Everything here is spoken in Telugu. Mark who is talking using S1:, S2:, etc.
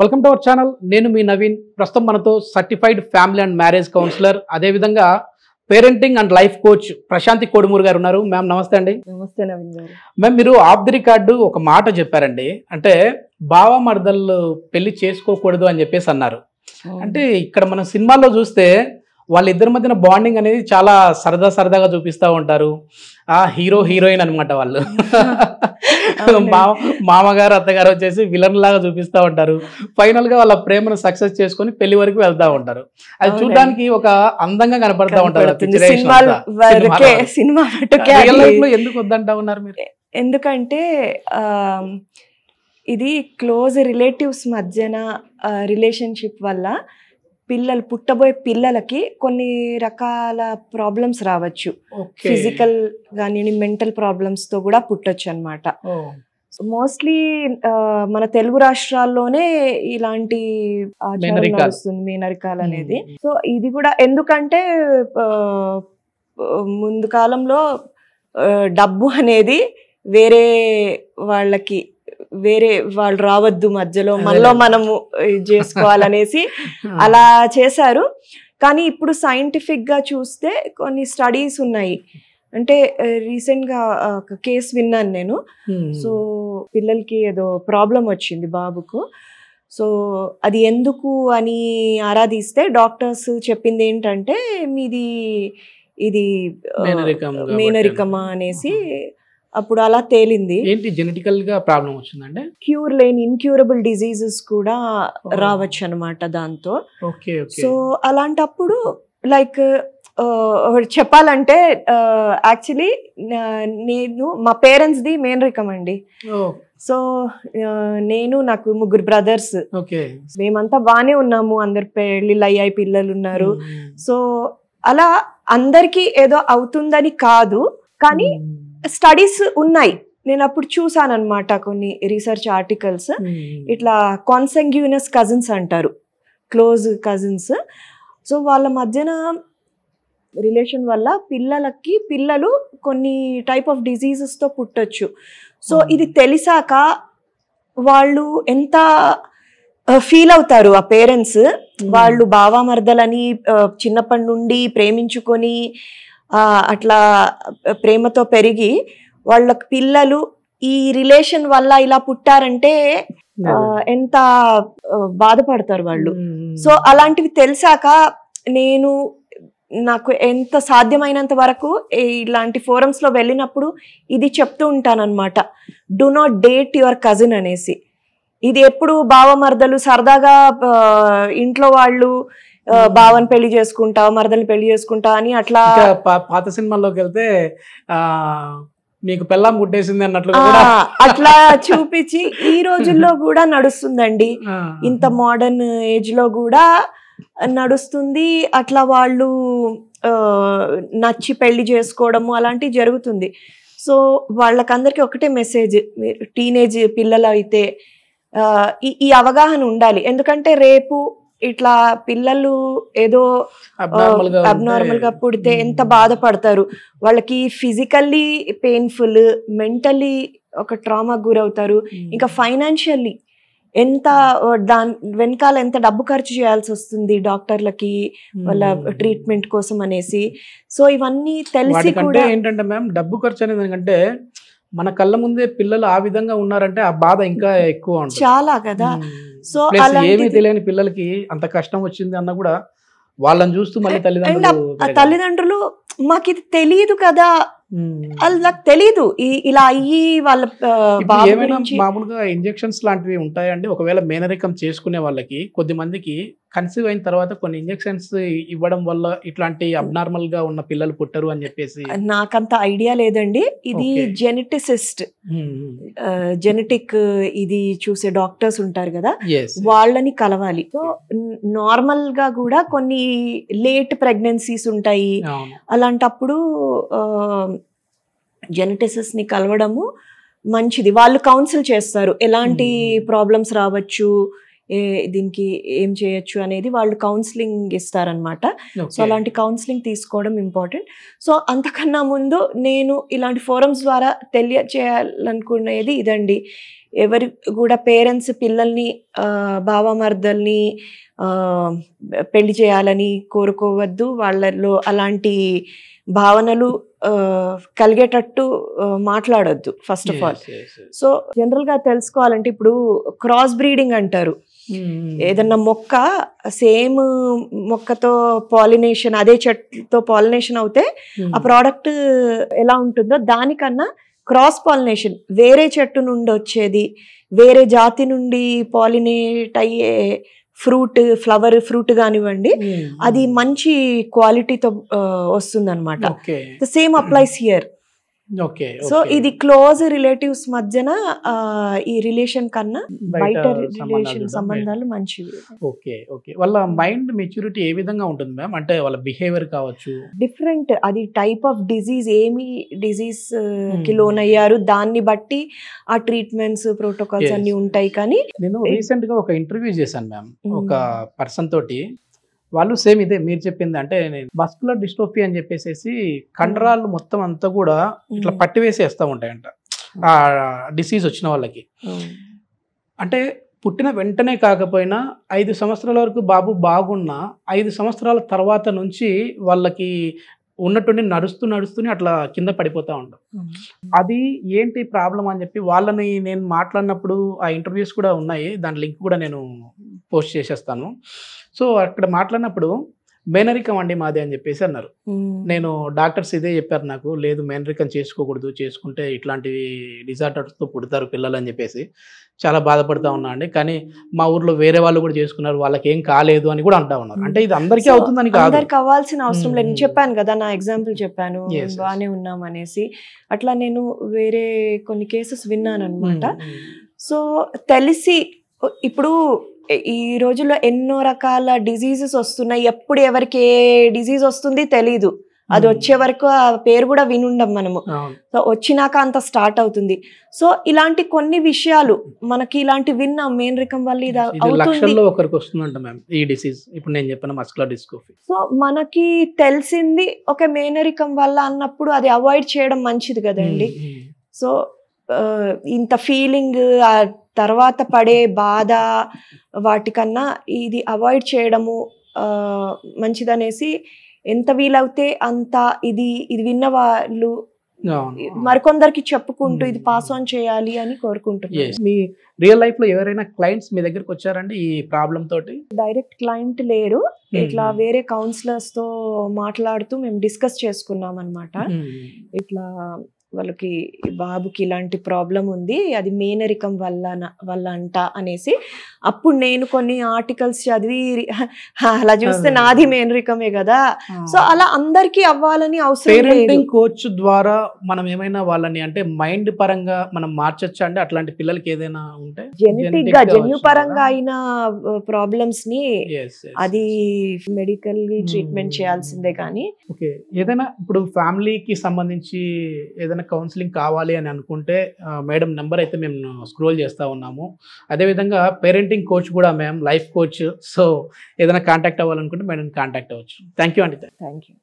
S1: Welcome to our channel. నేను మీ నవీన్. ప్రస్తుతం మనతో certified family and marriage counsellor, అదేవిధంగా parenting and life coach Prashanthi Kodumuru గారు ఉన్నారు. మ్యామ్ నమస్తే అండి.
S2: నమస్తే నవీన్ గారు.
S1: మ్యామ్, మీరు ఆఫ్ ది రికార్డు ఒక మాట చెప్పారండి. అంటే బావ మరదళ్ళు పెళ్లి చేసుకోకూడదు అని చెప్పేసి అన్నారు. అంటే ఇక్కడ మనం సినిమాల్లో చూస్తే వాళ్ళిద్దరి మధ్యన బాండింగ్ అనేది చాలా సరదాగా చూపిస్తూ ఉంటారు. ఆ హీరో హీరోయిన్ అనమాట వాళ్ళు. మామగారు అత్తగారు వచ్చేసి విలన్ లాగా చూపిస్తూ ఉంటారు. ఫైనల్ గా వాళ్ళ ప్రేమను సక్సెస్ చేసుకొని పెళ్లి వరకు వెళ్తా ఉంటారు. అది చూడడానికి ఒక అందంగా కనపడతా ఉంటారు. ఎందుకు వద్దంటా ఉన్నారు మీరు?
S2: ఎందుకంటే ఇది క్లోజ్ రిలేటివ్స్ మధ్యన రిలేషన్షిప్ వల్ల పుట్టబోయే పిల్లలకి కొన్ని రకాల ప్రాబ్లమ్స్ రావచ్చు. ఫిజికల్ కానీ మెంటల్ ప్రాబ్లమ్స్ తో కూడా పుట్టొచ్చు అనమాట. మోస్ట్లీ మన తెలుగు రాష్ట్రాల్లోనే ఇలాంటి వస్తుంది మేనరికాలు అనేది. సో ఇది కూడా ఎందుకంటే ముందు కాలంలో డబ్బు అనేది వేరే వాళ్ళు రావద్దు మధ్యలో, మనలో మనము చేసుకోవాలనేసి అలా చేశారు. కానీ ఇప్పుడు సైంటిఫిక్ గా చూస్తే కొన్ని స్టడీస్ ఉన్నాయి. అంటే రీసెంట్ గా ఒక కేసు విన్నాను నేను. సో పిల్లలకి ఏదో ప్రాబ్లం వచ్చింది బాబుకు. సో అది ఎందుకు అని ఆరాధిస్తే డాక్టర్స్ చెప్పింది ఏంటంటే మీది ఇది మేనరికమా అనేసి. అప్పుడు అలా తేలింది.
S1: ఏంటి జెనెటికల్ గా ప్రాబ్లం వచ్చిందంటే
S2: క్యూర్ లేని ఇన్క్యూరబుల్ డిజీజెస్ కూడా రావచ్చు అనమాట దాంతో. సో అలాంటప్పుడు లైక్ చెప్పాలంటే యాక్చువల్లీ మా పేరెంట్స్ ది మేనరికం అండి. సో నాకు 3 బ్రదర్స్. మేమంతా బానే ఉన్నాము, అందరు పెళ్ళిళ్ళు అయ్యాయి, పిల్లలు ఉన్నారు. సో అలా అందరికి ఏదో అవుతుందని కాదు, కానీ స్టడీస్ ఉన్నాయి. నేను అప్పుడు చూసాను అనమాట కొన్ని రీసెర్చ్ ఆర్టికల్స్. ఇట్లా కాన్సంగ్యూనస్ కజిన్స్ అంటారు, క్లోజ్ కజిన్స్. సో వాళ్ళ మధ్యన రిలేషన్ వల్ల పిల్లలు కొన్ని టైప్ ఆఫ్ డిజీజెస్ తో పుట్టొచ్చు. సో ఇది తెలిసాక వాళ్ళు ఎంత ఫీల్ అవుతారు ఆ పేరెంట్స్. వాళ్ళు బావా మరదలని చిన్నప్పటి నుండి ప్రేమించుకొని అట్లా ప్రేమతో పెరిగి వాళ్ళ పిల్లలు ఈ రిలేషన్ వల్ల ఇలా పుట్టారంటే ఎంత బాధపడతారు వాళ్ళు. సో అలాంటివి తెలిసాక నాకు ఎంత సాధ్యమైనంత వరకు ఇలాంటి ఫోరమ్స్ లో వెళ్ళినప్పుడు ఇది చెప్తూ ఉంటానన్నమాట. Do not date your cousin అనేసి. ఇది ఎప్పుడు బావ మరదలు సరదాగా ఇంట్లో వాళ్ళు బావని పెళ్లి చేసుకుంటా, మరదల్ని పెళ్లి చేసుకుంటా అని అట్లా
S1: పాత సినిమాల్లోకి వెళ్తే మీకు పెళ్ళాం పుట్టేసింది అన్నట్లు
S2: అట్లా చూపించి ఈ రోజుల్లో కూడా నడుస్తుందండి. ఇంత మోడర్న్ ఏజ్ లో కూడా నడుస్తుంది. అట్లా వాళ్ళు నచ్చి పెళ్లి చేసుకోవడము అలాంటివి జరుగుతుంది. సో వాళ్ళకందరికి ఒకటే మెసేజ్, టీనేజ్ పిల్లలు అయితే ఈ అవగాహన ఉండాలి. ఎందుకంటే రేపు ఇట్లా పిల్లలు ఏదో అబ్నార్మల్ గా పుడితే ఎంత బాధపడతారు. వాళ్ళకి ఫిజికల్లీ పెయిన్ఫుల్, మెంటల్లీ ఒక ట్రామాకు గురవుతారు. ఇంకా ఫైనాన్షియల్లీ ఎంత దాని వెనకాల ఎంత డబ్బు ఖర్చు చేయాల్సి వస్తుంది డాక్టర్లకి వాళ్ళ ట్రీట్మెంట్ కోసం అనేసి. సో ఇవన్నీ తెలిసి కూడా
S1: ఏంటంటే మ్యామ్, డబ్బు ఖర్చు అనేది ఎందుకంటే మన కళ్ళ ముందే పిల్లలు ఆ విధంగా ఉన్నారంటే ఆ బాధ ఇంకా ఎక్కువ
S2: చాలా కదా. సో
S1: ఏమీ తెలియని పిల్లలకి అంత కష్టం వచ్చింది అన్న కూడా వాళ్ళని చూస్తూ మళ్ళీ
S2: తల్లిదండ్రులు మాకు ఇది తెలియదు కదా, నాకు తెలీదు ఇలా అయ్యి వాళ్ళ
S1: మామూలుగా ఇంజెక్షన్స్ లాంటివి ఉంటాయండి. ఒకవేళ మేనరికం చేసుకునే వాళ్ళకి కొద్ది మందికి కన్సీవ్ అయిన తర్వాత కొన్ని ఇంజెక్షన్స్ ఇవ్వడం వల్ల ఇట్లాంటి అబ్నార్మల్ గా ఉన్న పిల్లలు పుట్టరు అని చెప్పేసి
S2: నాకంత ఐడియా లేదండి. ఇది జెనెటిసిస్ట్, జెనెటిక్ ఇది చూసే డాక్టర్స్ ఉంటారు కదా, వాళ్ళని కలవాలి. సో నార్మల్ గా కూడా కొన్ని లేట్ ప్రెగ్నెన్సీస్ ఉంటాయి. అలాంటప్పుడు జెనెటిసిస్ట్ ని కలవడము మంచిది. వాళ్ళు కౌన్సిల్ చేస్తారు, ఎలాంటి ప్రాబ్లమ్స్ రావచ్చు, దీనికి ఏం చేయొచ్చు అనేది వాళ్ళు కౌన్సిలింగ్ ఇస్తారనమాట. సో అలాంటి కౌన్సిలింగ్ తీసుకోవడం ఇంపార్టెంట్. సో అంతకన్నా ముందు నేను ఇలాంటి ఫోరమ్స్ ద్వారా తెలియచేయాలనుకునేది ఇదండి. ఎవరి కూడా పేరెంట్స్ పిల్లల్ని బావమర్దల్ని పెళ్లి చేయాలని కోరుకోవద్దు. వాళ్ళలో అలాంటి భావనలు కలిగేటట్టు మాట్లాడొద్దు first of all. So general గా తెలుసుకోవాలంటే ఇప్పుడు క్రాస్ బ్రీడింగ్ అంటారు. ఏదన్నా మొక్క సేమ్ మొక్కతో పాలినేషన్, అదే చెట్టుతో పాలినేషన్ అవుతే ఆ ప్రోడక్ట్ ఎలా ఉంటుందో దానికన్నా క్రాస్ పాలినేషన్ వేరే చెట్టు నుండి వచ్చేది, వేరే జాతి నుండి పాలినేట్ అయ్యే ఫ్లవర్ ఫ్రూట్ కానివ్వండి, అది మంచి క్వాలిటీతో వస్తుంది అనమాట. The same applies here. So ఇది క్లోజ్ రిలేటివ్స్ మధ్యన ఈ రిలేషన్ కన్నా బయట రిలేషన్ సంబంధాలు మంచివి.
S1: Okay okay. వాళ్ళ మైండ్ మెచ్యూరిటీ ఏ విధంగా ఉంటుంది మ్యామ్? అంటే వాళ్ళ బిహేవియర్ కావచ్చు,
S2: డిఫరెంట్. అది టైప్ ఆఫ్ డిజీజ్, ఏమి డిజీజ్ కి లోన్ అయ్యారు దాన్ని బట్టి ఆ ట్రీట్మెంట్స్ ప్రోటోకాల్స్ అన్ని ఉంటాయి. కానీ
S1: నేను రీసెంట్ గా ఒక ఇంటర్వ్యూ చేశాను మ్యామ్ ఒక పర్సన్ తోటి. వాళ్ళు సేమ్ ఇదే మీరు చెప్పింది. అంటే మస్కులర్ డిస్ట్రోఫీ అని చెప్పేసి కండరాలు మొత్తం అంతా కూడా ఇట్లా పట్టివేసేస్తూ ఉంటాయంట ఆ డిసీజ్ వచ్చిన వాళ్ళకి. అంటే పుట్టిన వెంటనే కాకపోయినా 5 సంవత్సరాల వరకు బాబు బాగున్నా 5 సంవత్సరాల తర్వాత నుంచి వాళ్ళకి ఉన్నట్టుండి నడుస్తూనే అట్లా కింద పడిపోతూ ఉంటాం. అది ఏంటి ప్రాబ్లం అని చెప్పి వాళ్ళని నేను మాట్లాడినప్పుడు ఆ ఇంటర్వ్యూస్ కూడా ఉన్నాయి, దాని లింక్ కూడా నేను పోస్ట్ చేసేస్తాను. సో అక్కడ మాట్లాడినప్పుడు మేనరికం అండి మాది అని చెప్పేసి అన్నారు. నేను డాక్టర్స్ ఇదే చెప్పారు నాకు, లేదు మేనరికం చేసుకోకూడదు, చేసుకుంటే ఇట్లాంటివి డిజార్డర్స్తో పుడతారు పిల్లలు అని చెప్పేసి చాలా బాధపడతా ఉన్నా అండి. కానీ మా ఊర్లో వేరే వాళ్ళు కూడా చేసుకున్నారు, వాళ్ళకి ఏం కాలేదు అని కూడా అంటా ఉన్నారు. అంటే ఇది అందరికీ అవుతుందని కాదు,
S2: అందరికి అవ్వాల్సిన అవసరం లేదు. చెప్పాను కదా, నా ఎగ్జాంపుల్ చెప్పాను, బాగానే ఉన్నాం అనేసి. అట్లా నేను వేరే కొన్ని కేసెస్ విన్నాను అనమాట. సో తెలిసి ఇప్పుడు ఈ రోజుల్లో ఎన్నో రకాల డిజీజెస్ వస్తున్నాయి. ఎప్పుడు ఎవరికి ఏ డిజీజ్ వస్తుంది తెలీదు. అది వచ్చే వరకు ఆ పేరు కూడా వినుండం మనము. సో వచ్చినాక అంత స్టార్ట్ అవుతుంది. సో ఇలాంటి కొన్ని విషయాలు మనకి ఇలాంటి విన్నాం, మేనరికం వల్ల ఇది అవుతుంది.
S1: ఒకరికి వస్తుందంట మ్యామ్ ఈ డిసీజ్. ఇప్పుడు నేను చెప్పిన మస్కులర్ డిస్ట్రోఫీ.
S2: సో మనకి తెలిసింది ఒక మేనరికం వల్ల అన్నప్పుడు అది అవాయిడ్ చేయడం మంచిది కదండి. సో ఇంత ఫీలింగ్, ఆ తర్వాత పడే బాధ వాటికన్నా ఇది అవాయిడ్ చేయడము మంచిదనేసి ఎంత వీలవుతే అంత ఇది విన్న వాళ్ళు మరికొందరికి చెప్పుకుంటూ ఇది పాస్ ఆన్ చేయాలి అని కోరుకుంటున్నాను.
S1: మీ రియల్ లైఫ్ లో ఎవరైనా క్లయింట్స్ మీ దగ్గరకు వచ్చారండి ఈ ప్రాబ్లం తోటి?
S2: డైరెక్ట్ క్లయింట్ లేరు, ఇట్లా వేరే కౌన్సిలర్స్ తో మాట్లాడుతూ మేము డిస్కస్ చేసుకున్నాం అనమాట. ఇట్లా వాళ్ళకి బాబుకి ఇలాంటి ప్రాబ్లం ఉంది, అది మేనరికం వల్ల అంట అనేసి. అప్పుడు నేను కొన్ని ఆర్టికల్స్ చదివి అలా చూస్తే నాది మేనరికమే కదా. సో అలా అందరికీ అవ్వాలని అవసరం లేదు.
S1: కోచ్ ద్వారా మనం ఏమైనా వాళ్ళని అంటే మైండ్ పరంగా మనం మార్చొచ్చా అంటే అట్లాంటి పిల్లలకి ఏదైనా ఉంటే
S2: జెనెటిక్ గా జన్యు పరంగా అయిన ప్రాబ్లమ్స్ ని అది మెడికల్ ట్రీట్మెంట్ చేయాల్సిందే. కానీ
S1: ఏదైనా ఇప్పుడు ఫ్యామిలీకి సంబంధించి ఏదైనా కౌన్సిలింగ్ కావాలి అని అనుకుంటే మేడం నెంబర్ అయితే మేము స్క్రోల్ చేస్తూ ఉన్నాము. అదేవిధంగా పేరెంటింగ్ కోచ్ కూడా మేము లైఫ్ కోచ్. సో ఏదైనా కాంటాక్ట్ అవ్వాలనుకుంటే మేడం కాంటాక్ట్ అవ్వచ్చు. థ్యాంక్ యూ అండి.
S2: Thank you.